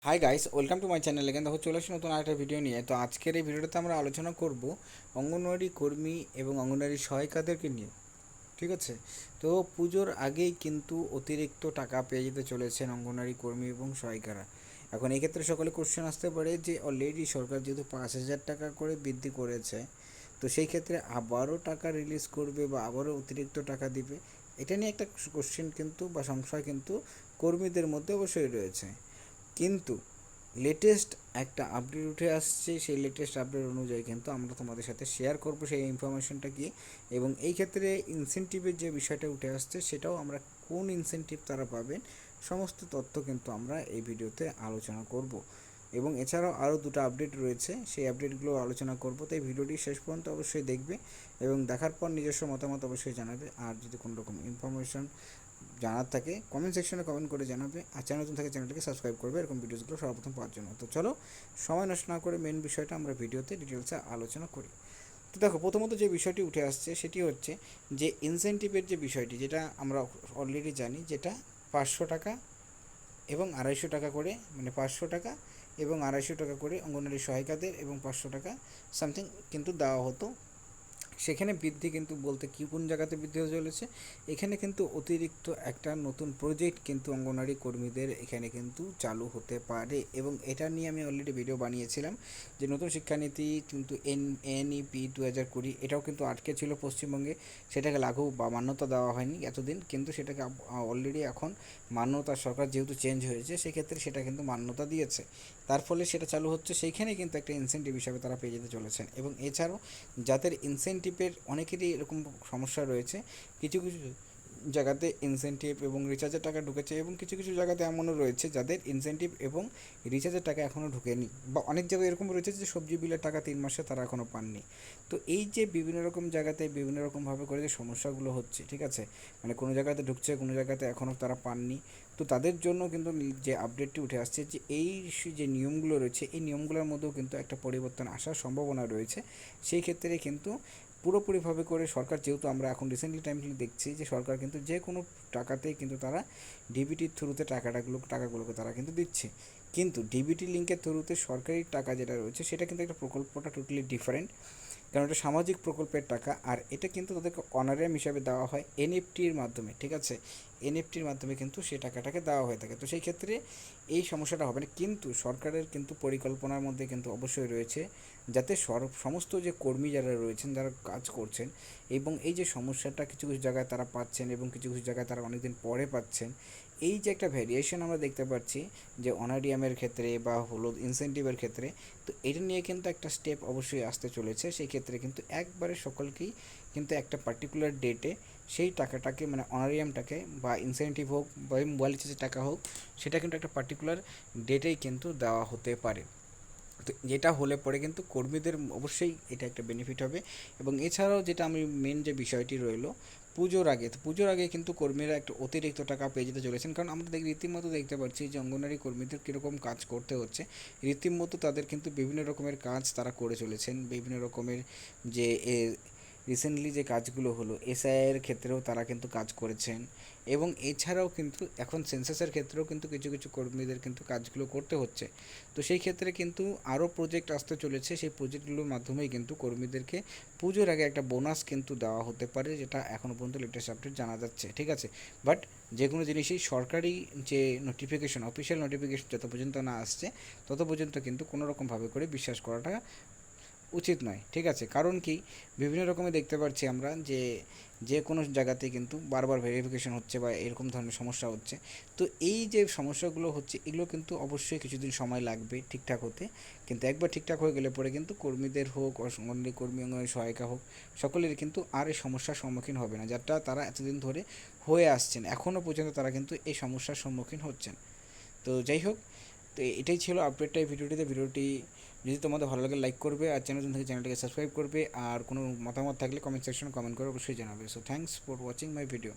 Hi guys, welcome to my channel. এখানে দেখো চলে আসি নতুন আরেকটা ভিডিও নিয়ে। তো আজকের এই ভিডিওটাতে আমরা আলোচনা করব অঙ্গনওয়াড়ি কর্মী এবং অঙ্গনওয়াড়ি সহায়িকাদেরকে নিয়ে। ঠিক আছে। তো পুজোর আগেই কিন্তু অতিরিক্ত টাকা পেয়ে যেতে চলেছেন অঙ্গনওয়াড়ি কর্মী এবং সহায়িকারা। এখন এই ক্ষেত্রে সকলে কোশ্চেন আসতে পারে যে অলরেডি সরকার যেহেতু 5,000 টাকা করে বৃদ্ধি করেছে, তো সেই ক্ষেত্রে আবারও টাকা রিলিজ করবে বা আবারও অতিরিক্ত টাকা দিবে, এটা নিয়ে একটা কোশ্চেন কিন্তু বা সংশয় কিন্তু কর্মীদের মধ্যে অবশ্যই রয়েছে। কিন্তু লেটেস্ট একটা আপডেট উঠে আসছে, সেই লেটেস্ট আপডেট অনুযায়ী কিন্তু আমরা তোমাদের সাথে শেয়ার করব সেই ইনফরমেশনটা কি, এবং এই ক্ষেত্রে ইনসেন্টিভের যে বিষয়টা উঠে আসছে সেটাও আমরা কোন ইনসেন্টিভ তারা পাবেন সমস্ত তথ্য কিন্তু আমরা এই ভিডিওতে আলোচনা করব। এবং এছাড়াও আরও দুটো আপডেট রয়েছে, সেই আপডেটগুলো আলোচনা করব। তাই ভিডিওটি শেষ পর্যন্ত অবশ্যই দেখবে এবং দেখার পর নিজস্ব মতামত অবশ্যই জানাবে। আর যদি কোনো রকম ইনফরমেশন জানার থাকে কমেন্ট সেকশনে কমেন্ট করে জানাবে। আর চ্যানেল নতুন থাকে চ্যানেলটিকে সাবস্ক্রাইব করবে এরকম ভিডিওসগুলো সর্বপ্রথম পাওয়ার জন্য। তো চলো সময় নষ্ট না করে মেন বিষয়টা আমরা ভিডিওতে ডিটেলসে আলোচনা করি। তো দেখো, প্রথমত যে বিষয়টি উঠে আসছে সেটি হচ্ছে যে ইনসেন্টিভের যে বিষয়টি, যেটা আমরা অলরেডি জানি, যেটা 500 টাকা এবং 250 টাকা করে, মানে 500 টাকা এবং 250 টাকা করে অঙ্গনওয়াড়ি সহায়িকাদের এবং 500 টাকা সামথিং কিন্তু দেওয়া হতো। সেখানে বৃদ্ধি কিন্তু বলতে কি কোন জায়গাতে বৃদ্ধি হতে চলেছে, এখানে কিন্তু অতিরিক্ত একটা নতুন প্রজেক্ট কিন্তু অঙ্গনওয়াড়ি কর্মীদের এখানে কিন্তু চালু হতে পারে। এবং এটা নিয়ে আমি অলরেডি ভিডিও বানিয়েছিলাম যে নতুন শিক্ষানীতি কিন্তু এনইপি 2020, এটাও কিন্তু আটকে ছিল পশ্চিমবঙ্গে, সেটাকে লাগু বা মান্যতা দেওয়া হয়নি এতদিন, কিন্তু সেটাকে অলরেডি এখন মান্যতা, সরকার যেহেতু চেঞ্জ হয়েছে সেক্ষেত্রে সেটা কিন্তু মান্যতা দিয়েছে, তার ফলে সেটা চালু হচ্ছে। সেইখানে কিন্তু একটা ইনসেন্টিভ হিসাবে তারা পেয়ে যেতে চলেছেন। এবং এছাড়াও যাদের ইনসেন্টিভের অনেকেরই এরকম সমস্যা রয়েছে, কিছু কিছু জায়গাতে ইনসেন্টিভ এবং রিচার্জের টাকা ঢুকেছে, এবং কিছু কিছু জায়গাতে এমনও রয়েছে যাদের ইনসেন্টিভ এবং রিচার্জের টাকা এখনও ঢুকেনি, বা অনেক জায়গায় এরকম রয়েছে যে সবজি বিলের টাকা 3 মাসে তারা এখনও পাননি। তো এই যে বিভিন্ন রকম জায়গাতে বিভিন্ন রকমভাবে করে যে সমস্যাগুলো হচ্ছে, ঠিক আছে, মানে কোনো জায়গাতে ঢুকছে কোনো জায়গাতে এখনও তারা পাননি, তো তাদের জন্য কিন্তু যে আপডেটটি উঠে আসছে যে এই যে নিয়মগুলো রয়েছে এই নিয়মগুলোর মধ্যেও কিন্তু একটা পরিবর্তন আসার সম্ভাবনা রয়েছে। সেই ক্ষেত্রে কিন্তু পুরোপুরিভাবে করে সরকার, যেহেতু আমরা এখন রিসেন্টলি টাইমলি দেখছি যে সরকার কিন্তু যে কোনো টাকাতেই কিন্তু তারা ডিবিটির থ্রুতে টাকাগুলোকে তারা কিন্তু দিচ্ছে, কিন্তু ডিবিটি লিঙ্কের থ্রুতে সরকারি টাকা যেটা রয়েছে সেটা কিন্তু একটা প্রকল্পটা টোটালি ডিফারেন্ট, কারণ এটা সামাজিক প্রকল্পের টাকা। আর এটা কিন্তু তাদেরকে অনারিয়াম হিসাবে দেওয়া হয় এনএফটির মাধ্যমে, ঠিক আছে, এনএফটির মাধ্যমে কিন্তু সেই টাকাটাকে দেওয়া হয়ে থাকে। তো সেই ক্ষেত্রে এই সমস্যাটা হবে না, কিন্তু সরকারের কিন্তু পরিকল্পনার মধ্যে কিন্তু অবশ্যই রয়েছে যাতে সমস্ত যে কর্মী যারা রয়েছেন, যারা কাজ করছেন, এবং এই যে সমস্যাটা কিছু কিছু জায়গায় তারা পাচ্ছেন এবং কিছু কিছু জায়গায় তারা অনেকদিন পরে পাচ্ছেন, এই যে একটা ভ্যারিয়েশন আমরা দেখতে পাচ্ছি যে অনারিয়ামের ক্ষেত্রে বা হলো ইনসেন্টিভের ক্ষেত্রে, তো এটা নিয়ে কিন্তু একটা স্টেপ অবশ্যই আসতে চলেছে। সেই ক্ষেত্রে কিন্তু একবারে সকলকেই কিন্তু একটা পার্টিকুলার ডেটে সেই টাকাটাকে, মানে অনারিয়ামটাকে বা ইনসেন্টিভ হোক বা মোবাইল রিচার্জের টাকা হোক, সেটা কিন্তু একটা পার্টিকুলার ডেটেই কিন্তু দেওয়া হতে পারে। তো যেটা হলে পরে কিন্তু কর্মীদের অবশ্যই এটা একটা বেনিফিট হবে। এবং এছাড়াও যেটা আমি মেন যে বিষয়টি রইলো পুজোর আগে, তো পুজোর আগে কিন্তু কর্মীরা একটা অতিরিক্ত টাকা পেয়ে যেতে চলেছেন, কারণ আমরা রীতিমতো দেখতে পাচ্ছি যে অঙ্গনওয়াড়ি কর্মীদের কীরকম কাজ করতে হচ্ছে। রীতিমতো তাদের কিন্তু বিভিন্ন রকমের কাজ তারা করে চলেছেন, বিভিন্ন রকমের যে রিসেন্টলি যে কাজগুলো হলো এসআইয়ের ক্ষেত্রেও তারা কিন্তু কাজ করেছেন। এবং এছাড়াও কিন্তু এখন সেন্সাসের ক্ষেত্রেও কিন্তু কিছু কিছু কর্মীদের কিন্তু কাজগুলো করতে হচ্ছে। তো সেই ক্ষেত্রে কিন্তু আরও প্রজেক্ট আসতে চলেছে, সেই প্রজেক্টগুলোর মাধ্যমেই কিন্তু কর্মীদেরকে পুজোর আগে একটা বোনাস কিন্তু দেওয়া হতে পারে, যেটা এখনও পর্যন্ত লেটেস্ট আপডেট জানা যাচ্ছে, ঠিক আছে। বাট যে কোনো জিনিসই সরকারি যে নোটিফিকেশন, অফিসিয়াল নোটিফিকেশন যত পর্যন্ত না আসছে তত পর্যন্ত কিন্তু কোনো রকমভাবে করে বিশ্বাস করাটা উচিত নয়, ঠিক আছে। কারণ কি, বিভিন্ন রকমের দেখতে পাচ্ছি আমরা যে যে কোনো জায়গাতে কিন্তু বারবার ভেরিফিকেশন হচ্ছে বা এরকম ধরনের সমস্যা হচ্ছে। তো এই যে সমস্যাগুলো হচ্ছে এগুলো কিন্তু অবশ্যই কিছুদিন সময় লাগবে ঠিকঠাক হতে, কিন্তু একবার ঠিকঠাক হয়ে গেলে পরে কিন্তু কর্মীদের হোক, অঙ্গনওয়াড়ি কর্মী, অঙ্গনওয়াড়ি সহায়িকা হোক, সকলের কিন্তু আর এই সমস্যার সম্মুখীন হবে না, যাটা তারা এতদিন ধরে হয়ে আসছেন, এখনও পর্যন্ত তারা কিন্তু এই সমস্যার সম্মুখীন হচ্ছেন। তো যাই হোক, তো এটাই ছিল আপডেটটা এই ভিডিওটি যদি তোমাদের ভালো লাগে লাইক করবে, আর চ্যানেল থেকে চ্যানেলটিকে সাবস্ক্রাইব করবে, আর কোনো মতামত থাকলে কমেন্ট সেকশনে কমেন্ট করে অবশ্যই জানাবে। So thanks for watching my video.